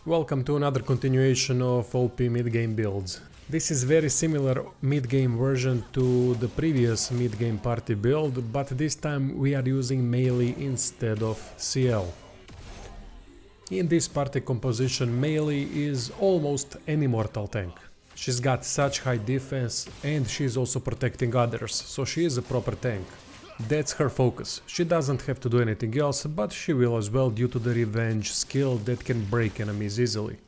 Welcome to another continuation of OP mid-game builds. This is very similar mid-game version to the previous mid-game party build, but this time we are using Maelle instead of CL. In this party composition, Maelle is almost an Immortal tank. She's got such high defense and she's also protecting others, so she is a proper tank. That's her focus. She doesn't have to do anything else, but she will as well due to the revenge skill that can break enemies easily.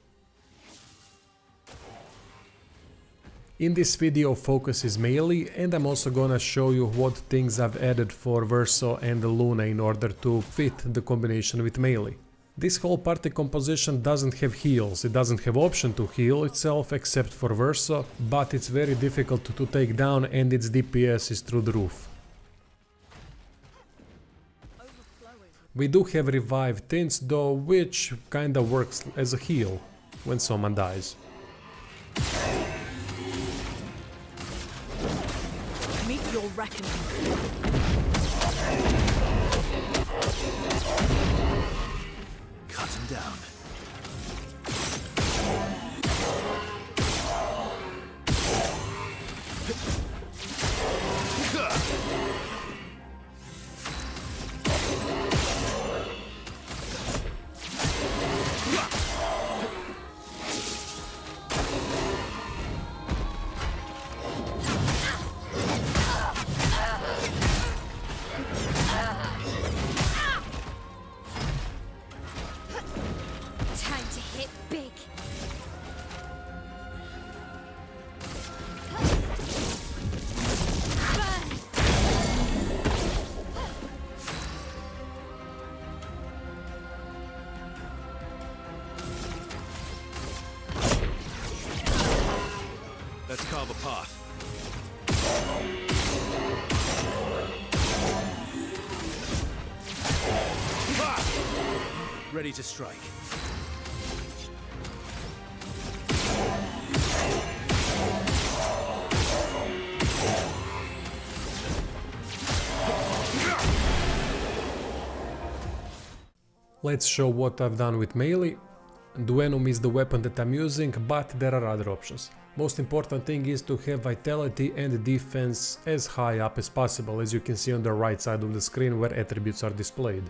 In this video focus is Maelle, and I'm also gonna show you what things I've added for Verso and Lune in order to fit the combination with Maelle. This whole party composition doesn't have heals, it doesn't have option to heal itself except for Verso, but it's very difficult to take down and its DPS is through the roof. We do have revive tints though, which kinda works as a heal when someone dies. Meet your reckoning. Cut him down. Time to hit big. Let's carve a path. Ready to strike. Let's show what I've done with Maelle. Duenum is the weapon that I'm using, but there are other options. Most important thing is to have vitality and defense as high up as possible, as you can see on the right side of the screen where attributes are displayed.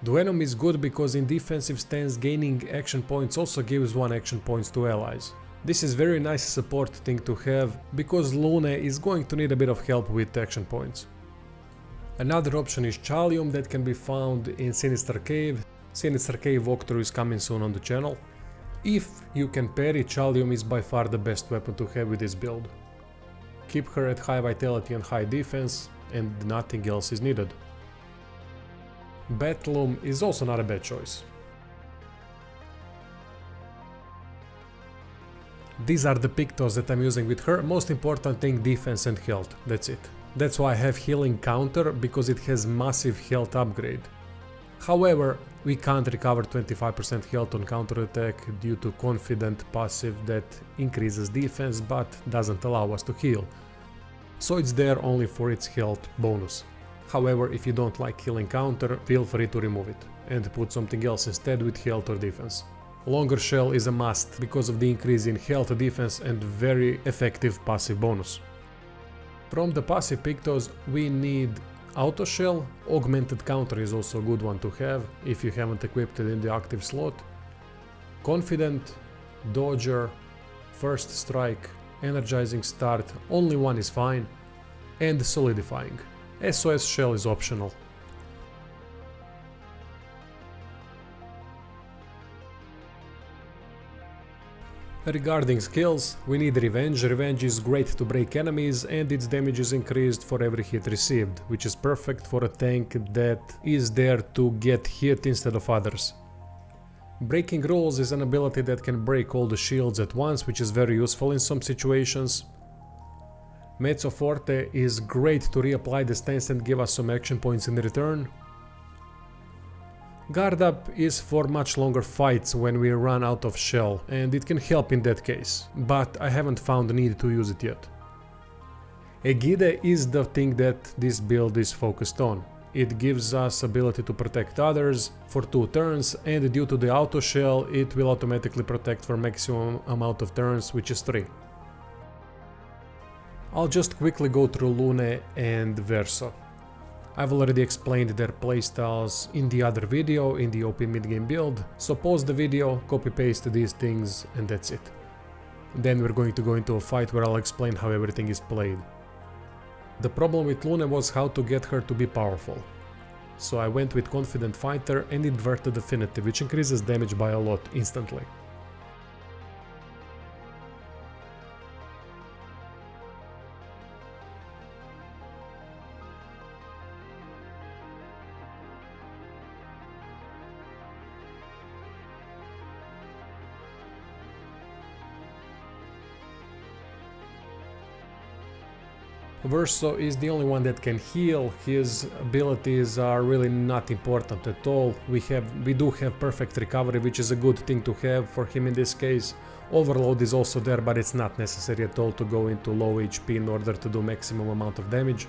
Duenum is good because in defensive stance gaining action points also gives 1 action points to allies. This is very nice support thing to have because Lune is going to need a bit of help with action points. Another option is Challium that can be found in Sinister Cave. Sinister Cave walkthrough is coming soon on the channel. If you can parry, Challium is by far the best weapon to have with this build. Keep her at high vitality and high defense, and nothing else is needed. Batloom is also not a bad choice. These are the pictos that I'm using with her. Most important thing, defense and health, that's it. That's why I have healing counter, because it has massive health upgrade. However, we can't recover 25% health on counter attack due to confident passive that increases defense but doesn't allow us to heal. So it's there only for its health bonus. However, if you don't like healing counter, feel free to remove it and put something else instead with health or defense. Longer shell is a must because of the increase in health, defense and very effective passive bonus. From the passive pictos we need auto shell. Augmented counter is also a good one to have if you haven't equipped it in the active slot. Confident, dodger, first strike, energizing start, only one is fine, and solidifying. SOS shell is optional. Regarding skills, we need Revenge. Revenge is great to break enemies and its damage is increased for every hit received, which is perfect for a tank that is there to get hit instead of others. Breaking Rules is an ability that can break all the shields at once, which is very useful in some situations. Mezzo Forte is great to reapply the stance and give us some action points in return. Guard Up is for much longer fights when we run out of shell, and it can help in that case, but I haven't found the need to use it yet. Egide is the thing that this build is focused on. it gives us ability to protect others for 2 turns, and due to the auto shell it will automatically protect for maximum amount of turns, which is 3. I'll just quickly go through Lune and Verso. I've already explained their playstyles in the other video, in the OP mid-game build, so pause the video, copy-paste these things, and that's it. Then we're going to go into a fight where I'll explain how everything is played. The problem with Lune was how to get her to be powerful. So I went with Confident Fighter and inverted Affinity, which increases damage by a lot instantly. Verso is the only one that can heal. His abilities are really not important at all. We do have perfect recovery, which is a good thing to have for him in this case. Overload is also there, but it's not necessary at all to go into low HP in order to do maximum amount of damage.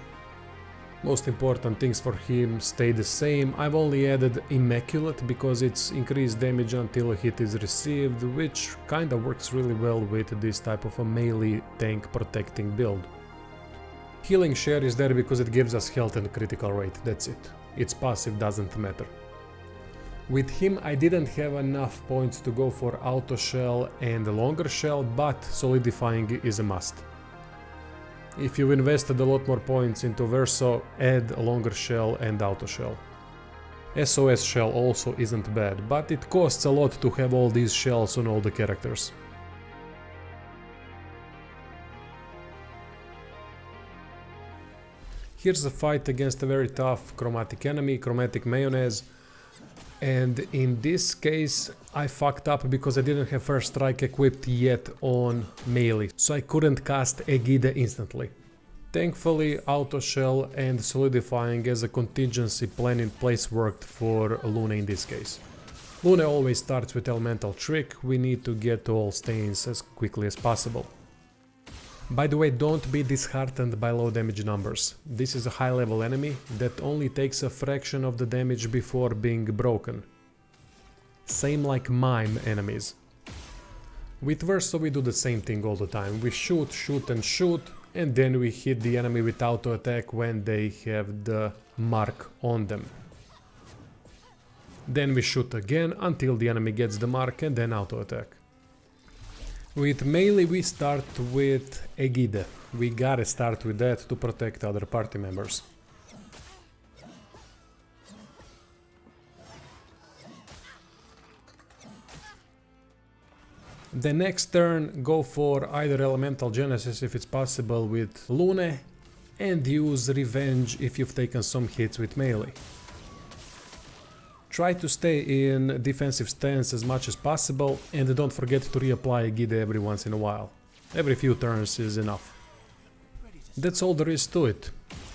Most important things for him stay the same. I've only added Immaculate because it's increased damage until a hit is received, which kinda works really well with this type of a melee tank protecting build. Healing share is there because it gives us health and critical rate, that's it. Its passive doesn't matter. With him I didn't have enough points to go for auto shell and longer shell, but solidifying is a must. If you've invested a lot more points into Verso, add a longer shell and auto shell. SOS shell also isn't bad, but it costs a lot to have all these shells on all the characters. Here's a fight against a very tough chromatic enemy, Chromatic Mayonnaise, and in this case I fucked up because I didn't have First Strike equipped yet on Maelle, so I couldn't cast Egide instantly. Thankfully Auto Shell and Solidifying as a contingency plan in place worked for Lune in this case. Lune always starts with Elemental Trick, we need to get to all stains as quickly as possible. By the way, don't be disheartened by low damage numbers. This is a high level enemy that only takes a fraction of the damage before being broken. Same like mime enemies. With Verso we do the same thing all the time. We shoot, shoot and shoot, and then we hit the enemy with auto attack when they have the mark on them. Then we shoot again until the enemy gets the mark and then auto attack. With Maelle we start with Egide. We gotta start with that to protect other party members. The next turn go for either Elemental Genesis if it's possible with Lune, and use Revenge if you've taken some hits with Maelle. Try to stay in defensive stance as much as possible, and don't forget to reapply Egide every once in a while. Every few turns is enough. That's all there is to it.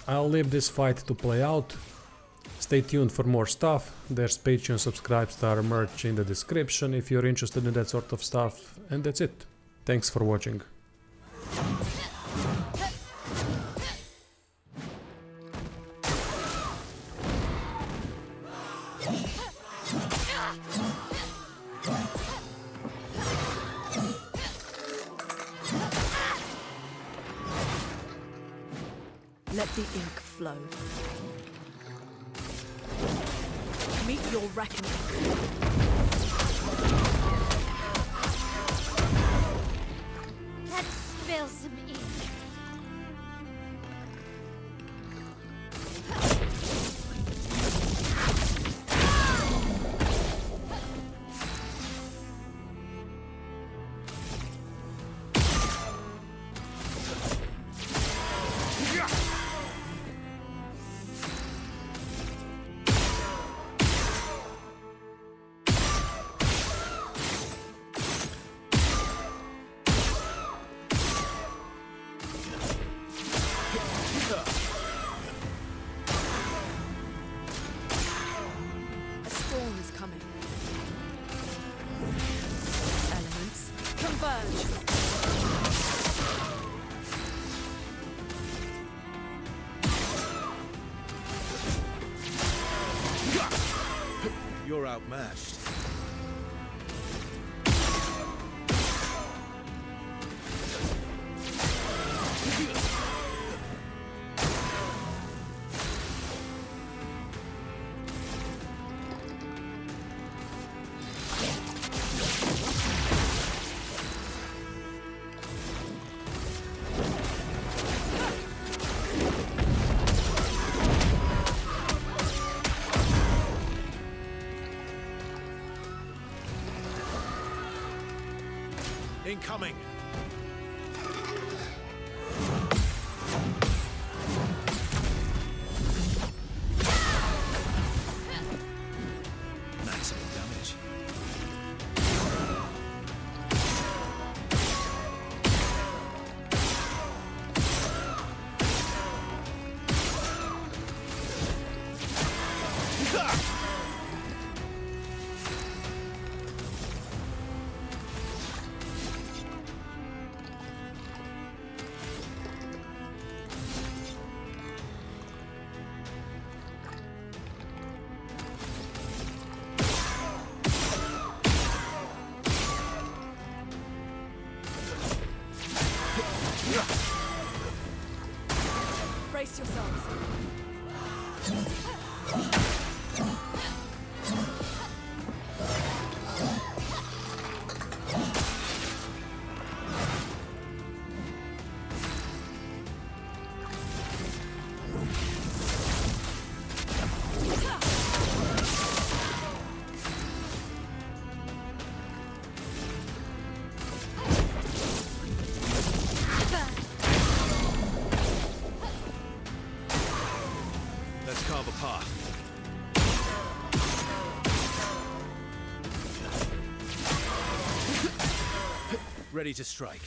I'll leave this fight to play out. Stay tuned for more stuff. There's Patreon subscribe star merch in the description if you're interested in that sort of stuff, and that's it. Thanks for watching. Let the ink flow. Meet your reckoning. Let's spill some ink. A storm is coming. Elements converge. outmatched. Incoming! Maximum damage. Brace yourselves. Let's carve a path. Ready to strike.